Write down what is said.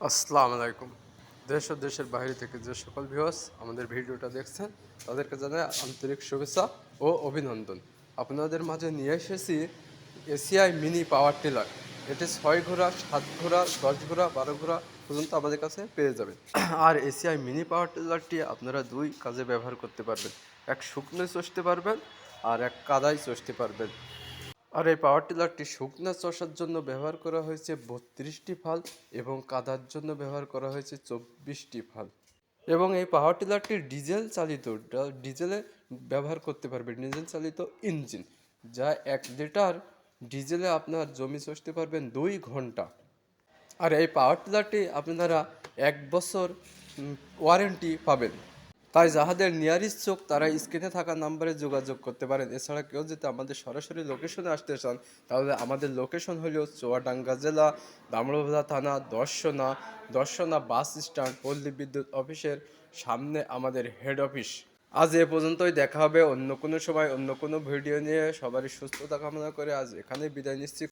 আসসালামু আলাইকুম। দেশ ও দেশের বাইরে থেকে যে সকল ভিউয়ার্স আমাদের ভিডিওটা দেখছেন তাদেরকে জানাই আন্তরিক শুভেচ্ছা ও অভিনন্দন। আপনাদের মাঝে নিয়ে এসেছি এসিআই মিনি পাওয়ার টিলার। এটি ৬ ঘোড়া, ৭ ঘোড়া, ১০ ঘোড়া, ১২ ঘোড়া পর্যন্ত আমাদের কাছে পেয়ে যাবেন। আর এসিআই মিনি পাওয়ার টিলারটি আপনারা ২ কাজে ব্যবহার করতে পারবেন। এক শুকনোয় চষতে পারবেন আর এক কাদায় চষতে পারবেন। আর এই পাওয়ার টিলারটি শুকনো চষার জন্য ব্যবহার করা হয়েছে ৩২টি ফাল এবং কাদার জন্য ব্যবহার করা হয়েছে ২৪টি ফাল। এবং এই পাওয়ার টিলারটি ডিজেল চালিত, ডিজেলে ব্যবহার করতে পারবে, ডিজেল চালিত ইঞ্জিন, যা ১ লিটার ডিজেলে আপনার জমি চষতে পারবেন ২ ঘন্টা। আর এই পাওয়ার টিলারটি আপনারা ১ বছর ওয়ারেন্টি পাবেন। তাই যাহাদের নেওয়ার ইচ্ছুক তারা স্ক্রিনে থাকা নাম্বারে যোগাযোগ করতে পারেন। এছাড়া কেউ যদি আমাদের সরাসরি লোকেশনে আসতে চান তাহলে আমাদের লোকেশন হলো চুয়াডাঙ্গা জেলা, দামড়াবাজার থানা, দর্শনা বাস স্ট্যান্ড, পল্লী বিদ্যুৎ অফিসের সামনে আমাদের হেড অফিস। আজ এ পর্যন্তই, দেখা হবে অন্য কোনো সময় অন্য কোনো ভিডিও নিয়ে। সবারই সুস্থতা কামনা করে আজ এখানেই বিদায় নিচ্ছি।